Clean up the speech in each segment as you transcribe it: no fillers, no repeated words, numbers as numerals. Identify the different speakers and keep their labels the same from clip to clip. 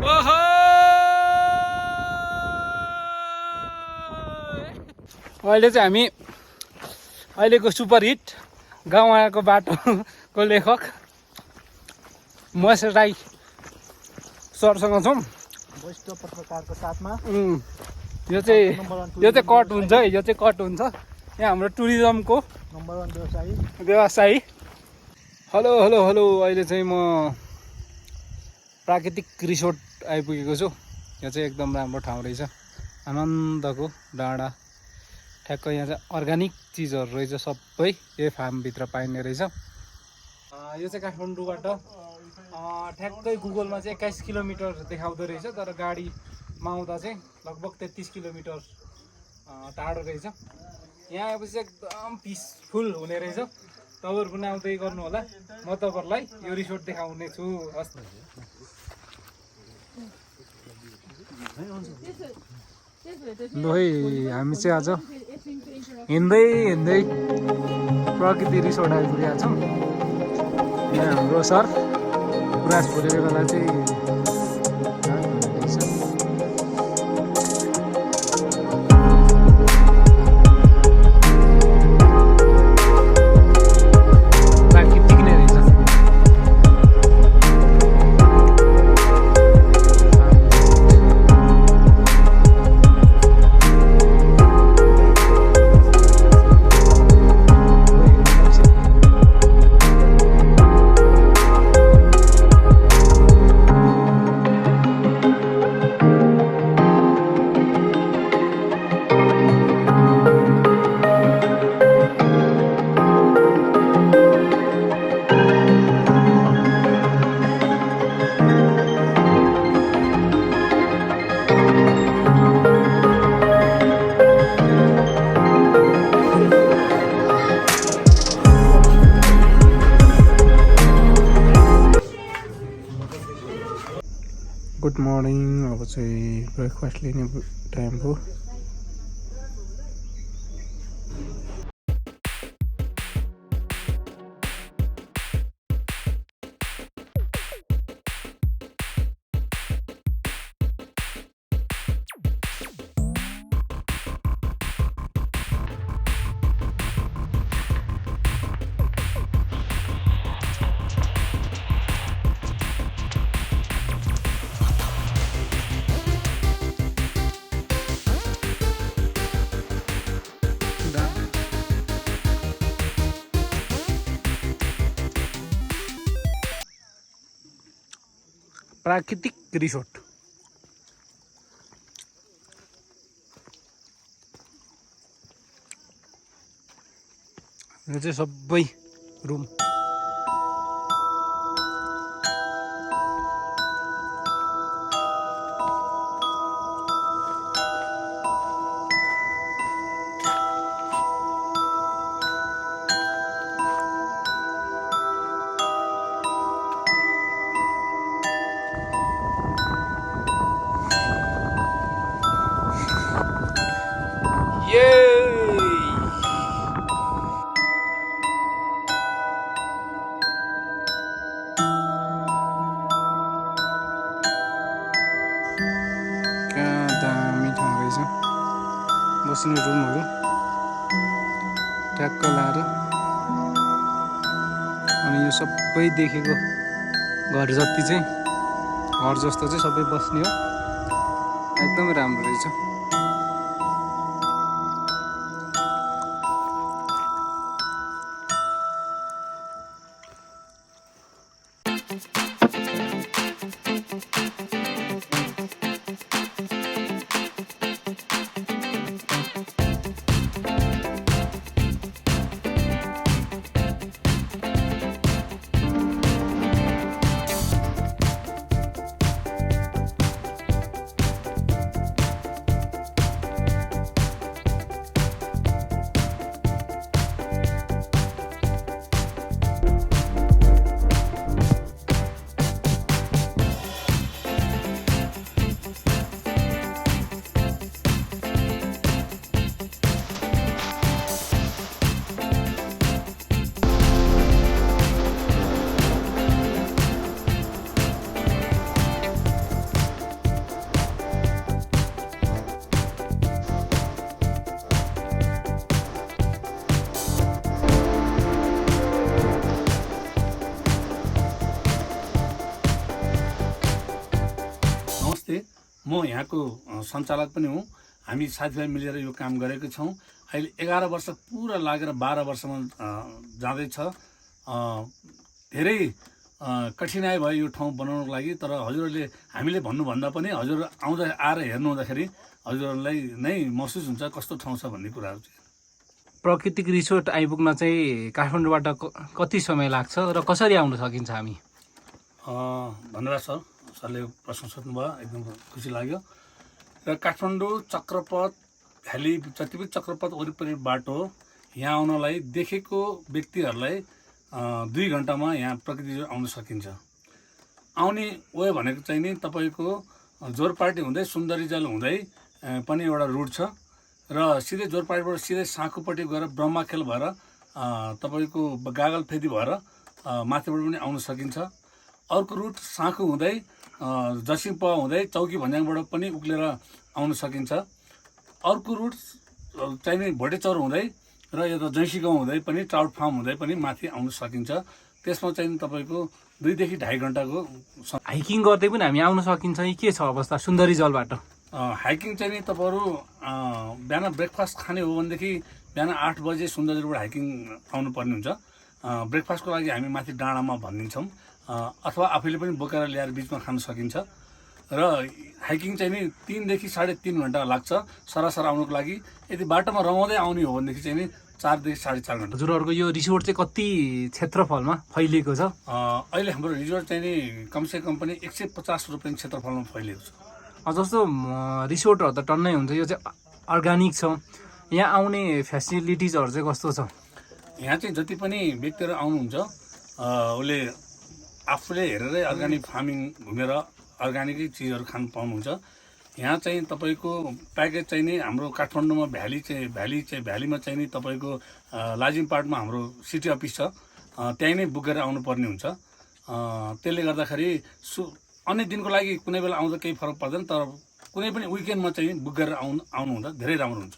Speaker 1: ओहो अहिले चाहिँ हामी अहिलेको सुपरहिट गाउँ आएको बाटोको लेखक महेश राई सरसँग छौँ
Speaker 2: वरिष्ठ पत्रकारको साथमा।
Speaker 1: यो चाहिँ कट हुन्छ है, यो चाहिँ कट हुन्छ। यहाँ हाम्रो टुरिज्मको
Speaker 2: नम्बर 1
Speaker 1: व्यवसायी। हेलो हेलो हेलो, अहिले चाहिँ म प्राकृतिक रिसोर्ट आइपुगेको छु। यो चाहिँ एकदम राम्रो ठाउँ रहेछ, आनन्दको डाँडा। ठ्याक्क यहाँ चाहिँ अर्ग्यानिक चिजहरू रहेछ, सबै यही फार्मभित्र पाइने रहेछ। यो चाहिँ काठमाडौँबाट ठ्याक्कै गुगलमा चाहिँ 21 किलोमिटर देखाउँदो रहेछ, तर गाडीमा आउँदा चाहिँ लगभग 33 किलोमिटर टाढो रहेछ। यहाँ आएपछि एकदम पिसफुल हुने रहेछ। तपाईँहरू पनि आउँदै गर्नु होला, म तपाईँहरूलाई यो रिसोर्ट देखाउने छु। हस् ल है, हामी चाहिँ आज हिँड्दै हिँड्दै प्रकृति रिसोर्ट आइपुगेका छौँ। यहाँ हाम्रो सर पुरास भोलिको बेला चाहिँ गुड मर्निङ। अब चाहिँ ब्रेकफास्ट लिने टाइम हो। प्राकृतिक रिसोर्ट यो चाहिँ सबै रुम। बस्ने रुमहरू ट्याक्क लाएर, अनि यो सबै देखेको घर जति चाहिँ घर जस्तो चाहिँ सबै बस्ने हो। एकदमै राम्रो रहेछ।
Speaker 3: म यहाँको सञ्चालक पनि हुँ। हामी साथीभाइ मिलेर यो काम गरेको छौँ। अहिले 11 वर्ष पुरा लागेर 12 वर्षमा जाँदैछ। धेरै कठिनाइ भयो यो ठाउँ बनाउनको लागि, तर हजुरहरूले हामीले भन्नुभन्दा पनि हजुर आएर हेर्नु हुँदाखेरि हजुरहरूलाई नै महसुस हुन्छ कस्तो ठाउँ छ भन्ने कुराहरू चाहिँ।
Speaker 1: प्राकृतिक रिसोर्ट आइपुग्न चाहिँ काठमाडौँबाट कति समय लाग्छ र कसरी आउन सकिन्छ हामी?
Speaker 3: धन्यवाद सर, सरले प्रश्न सोध्नुभयो, एकदम खुसी लाग्यो। र काठमाडौँ चक्रपथ भ्याली जति पनि चक्रपथ वरिपरि बाटो यहाँ आउनलाई देखेको व्यक्तिहरूलाई 2 घन्टामा यहाँ प्रकृति आउन सकिन्छ। आउने वे भनेको चाहिँ नि तपाईँको जोरपाटी हुँदै सुन्दरीजल हुँदै पनि एउटा रुट छ र सिधै जोरपाटीबाट सिधै साँखुपट्टि गएर ब्रह्माखेल भएर तपाईँको गागलफेदी भएर माथिबाट पनि आउन सकिन्छ। अर्को रुट साँखु हुँदै जसिङपा हुँदै चौकी भन्ज्याङबाट पनि उक्लेर आउन सकिन्छ। अर्को रुट चाहिँ नि भोटेचौर हुँदै र यता जैँसी गाउँ हुँदै पनि ट्राउट फार्म हुँदै पनि माथि आउन सकिन्छ। त्यसमा चाहिँ तपाईँको 2 देखि 2.5 घन्टाको
Speaker 1: हाइकिङ गर्दै पनि हामी आउन सकिन्छ कि के छ अवस्था सुन्दरी जलबाट?
Speaker 3: हाइकिङ चाहिँ नि तपाईँहरू बिहान ब्रेकफास्ट खाने हो भनेदेखि बिहान 8 बजे सुन्दरीबाट हाइकिङ आउनुपर्ने हुन्छ। ब्रेकफास्टको लागि हामी माथि डाँडामा भनिदिन्छौँ, अथवा आफैले पनि बोकेर ल्याएर बिचमा खान सकिन्छ। र हाइकिङ चाहिँ नि 3 देखि 3.5 घन्टा लाग्छ सरासर आउनुको लागि। यदि बाटोमा रमाउँदै आउने हो भनेदेखि चाहिँ नि 4 देखि 4.5 घन्टा।
Speaker 1: हजुरहरूको यो रिसोर्ट चाहिँ कति क्षेत्रफलमा फैलिएको छ?
Speaker 3: अहिले हाम्रो रिजोर्ट चाहिँ नि कमसेकम पनि 150 रोपनी क्षेत्रफलमा फैलिएको छ।
Speaker 1: जस्तो रिसोर्टहरू त टन्नै हुन्छ, यो चाहिँ अर्ग्यानिक छ। यहाँ आउने फेसिलिटिजहरू चाहिँ कस्तो छ?
Speaker 3: यहाँ चाहिँ जति पनि व्यक्तिहरू आउनुहुन्छ उसले आफूले हेरेरै अर्ग्यानिक फार्मिङ घुमेर अर्ग्यानिकै चिजहरू खानु पाउनुहुन्छ। यहाँ चाहिँ तपाईँको प्याकेज चाहिँ नि हाम्रो काठमाडौँमा भ्यालीमा चाहिँ नि तपाईँको लाजिमपाटमा हाम्रो सिटी अफिस छ, त्यहीँ नै बुक गरेर आउनुपर्ने हुन्छ। त्यसले गर्दाखेरि अन्य दिनको लागि कुनै बेला आउँदा केही फरक पर्दैन, तर कुनै पनि विकेन्डमा चाहिँ बुक गरेर आउनु हुँदा धेरै राम्रो हुन्छ।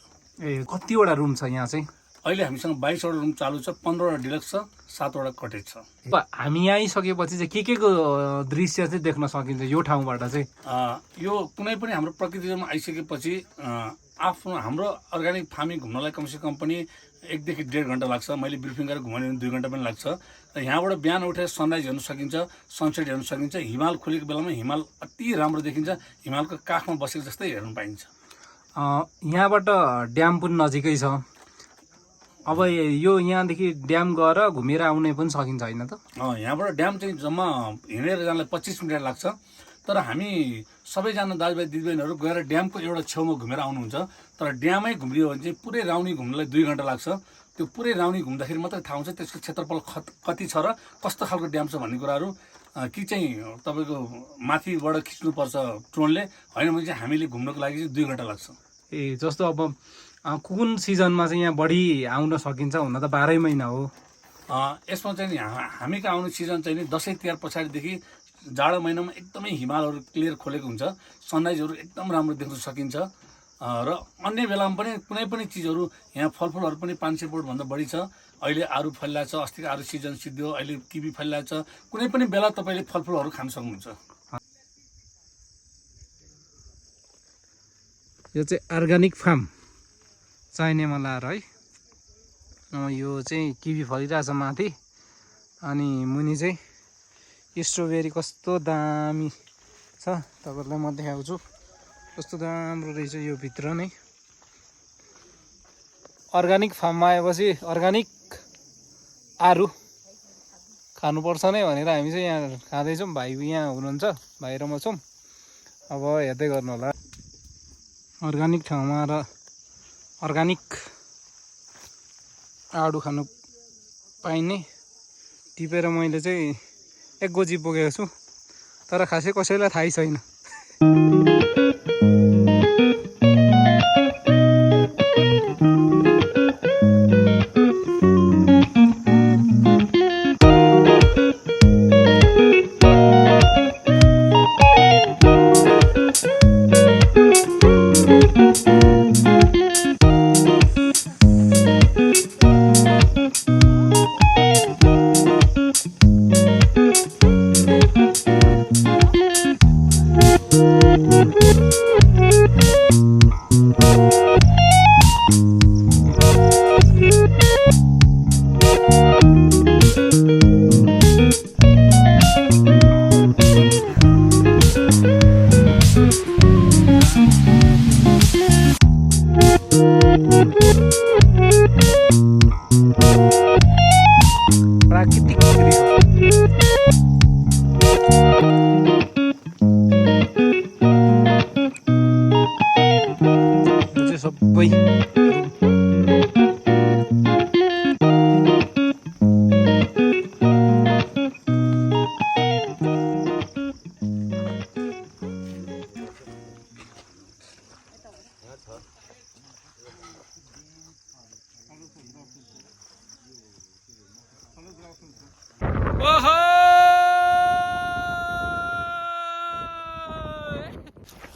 Speaker 1: कतिवटा रुम छ यहाँ चाहिँ?
Speaker 3: अहिले हामीसँग 22 वटा रुम चालु छ, 15 वटा डिलक्स छ, 7 वटा कटेज छ।
Speaker 1: हामी यहाँ आइसकेपछि चाहिँ के को दृश्य चाहिँ देख्न सकिन्छ यो ठाउँबाट चाहिँ?
Speaker 3: यो कुनै पनि हाम्रो प्रकृतिमा आइसकेपछि हाम्रो अर्ग्यानिक फार्मिङ घुम्नलाई कमसेकम पनि 1 देखि 1.5 घन्टा लाग्छ। मैले ब्रिफिङ गरेर घुमाउने 2 घन्टा पनि लाग्छ। र यहाँबाट बिहान उठेर सनराइज हेर्न सकिन्छ, सनसेट हेर्न सकिन्छ। हिमाल खुलेको बेलामा हिमाल अति राम्रो देखिन्छ, हिमालको काखमा बसेको जस्तै हेर्न पाइन्छ।
Speaker 1: यहाँबाट ड्याम पनि नजिकै छ। अब यो यहाँदेखि ड्याम गएर घुमेर आउने पनि सकिन्छ होइन त?
Speaker 3: यहाँबाट ड्याम चाहिँ जम्मा हिँडेर जानलाई 25 मिनट लाग्छ। तर हामी सबैजना दाजुभाइ दिदीबहिनीहरू गएर ड्यामको एउटा छेउमा घुमेर आउनुहुन्छ। तर ड्यामै घुम्रियो भने चाहिँ पुरै राउनी घुम्नलाई 2 घन्टा लाग्छ। त्यो पुरै राउनी घुम्दाखेरि मात्रै थाहा हुन्छ त्यसको क्षेत्रफल कति छ र कस्तो खालको ड्याम छ भन्ने कुराहरू। कि चाहिँ तपाईँको माथिबाट खिच्नुपर्छ ड्रोनले, होइन भने चाहिँ हामीले घुम्नको लागि चाहिँ 2 घन्टा लाग्छ।
Speaker 1: जस्तो अब कुन सिजनमा चाहिँ यहाँ बढी आउन सकिन्छ? हुन त 12 महिना हो।
Speaker 3: यसमा चाहिँ नि हामीको आउने सिजन चाहिँ नि दसैँ तिहार पछाडिदेखि जाडो महिनामा एकदमै हिमालहरू क्लियर खोलेको हुन्छ, सनराइजहरू एकदम राम्रो देख्न सकिन्छ। र अन्य बेलामा पनि कुनै पनि चिजहरू यहाँ फलफुलहरू पनि 500 बोटभन्दा बढी छ। अहिले आरू फलिरहेको छ, अस्तिको आरू सिजन सिद्धियो, अहिले किवी फलिरहेको छ। कुनै पनि बेला तपाईँले फलफुलहरू खान सक्नुहुन्छ।
Speaker 1: यो चाहिँ अर्ग्यानिक फार्म चाहिनेमा लाएर है। यो चाहिँ किवी फलिरहेछ माथि, अनि मुनि चाहिँ स्ट्रबेरी कस्तो दामी छ तपाईँहरूलाई म देखाउँछु। कस्तो राम्रो रहेछ यो भित्र नै। अर्ग्यानिक फार्ममा आएपछि अर्ग्यानिक आरू खानुपर्छ नै भनेर हामी चाहिँ यहाँ खाँदैछौँ। भाइ यहाँ हुनुहुन्छ, भाइ र म छौँ। अब हेर्दै गर्नु होला। अर्ग्यानिक ठाउँमा र अर्ग्यानिक आडु खानु पाइने टिपेर मैले चाहिँ 1 गोजी बोकेको छु, तर खासै कसैलाई थाहै छैन।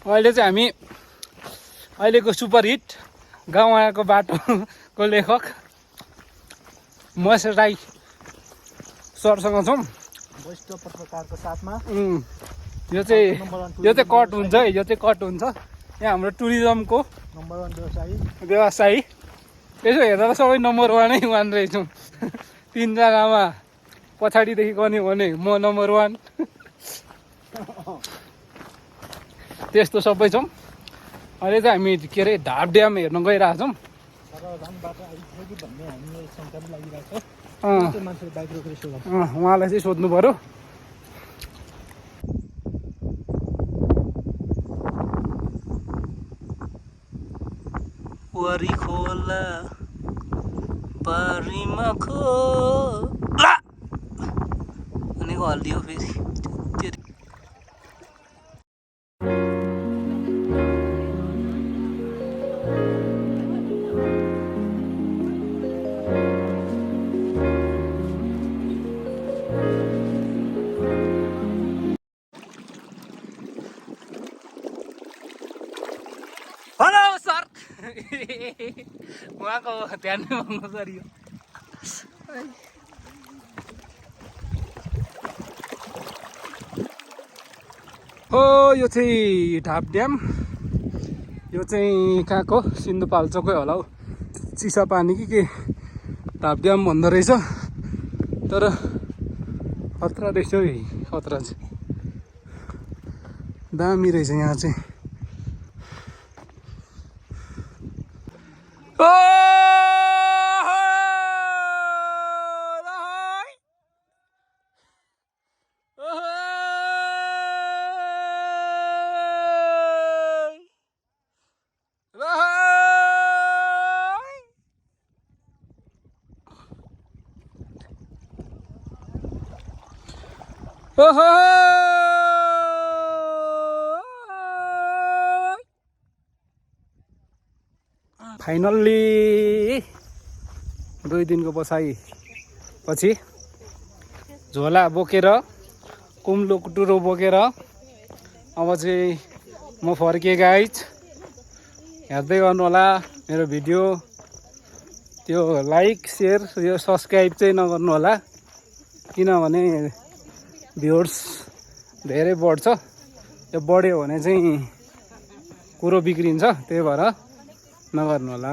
Speaker 1: अहिले चाहिँ हामी अहिलेको सुपरहिट गाउँ आएको बाटोको लेखक महेश राई सरसँग छौँ।
Speaker 2: वरिष्ठ पत्रकारको साथमा
Speaker 1: यो चाहिँ कट हुन्छ है, यो चाहिँ कट हुन्छ। यहाँ हाम्रो टुरिज्मको
Speaker 2: नम्बर 1
Speaker 1: व्यवसायी यसो हेर्दा त सबै नम्बर 1 रहेछौँ। तिनजनामा पछाडिदेखि गऱ्यो भने म नम्बर 1 त्यस्तो सबै छौँ। अहिले चाहिँ हामी के अरे ढाप ड्याम हेर्न गइरहेछौँ।
Speaker 2: भन्ने हामी शङ्का पनि लागिरहेको छ।
Speaker 1: अँ
Speaker 2: त्यो मान्छेले बाइक रोकेर यसो गर्छ।
Speaker 1: उहाँलाई चाहिँ सोध्नु पऱ्यो। वरी खोला पारीमा खोला भनेको हल्दियो फेरि। हेलो सर उहाँको ध्यान नदिनु सर। यो हो यो चाहिँ ढाप ड्याम। यो चाहिँ कहाँको सिन्धुपाल्चोकै होला हौ, चिसा पानी कि के ढाप ड्याम भन्दो रहेछ। तर खतरा रहेछ है, खतरा चाहिँ दामी रहेछ यहाँ चाहिँ। फाइनल्ली 2 दिनको पछि झोला बोकेर कुम्लो कुटुरो बोकेर अब चाहिँ म फर्केँ गाइज। हेर्दै गर्नु होला मेरो भिडियो। त्यो लाइक सेयर यो सब्सक्राइब चाहिँ नगर्नु होला, किनभने भ्युर्स धेरै बढ्छ। यो बढ्यो भने चाहिँ कुरो बिग्रिन्छ, त्यही भएर नगर्नु होला।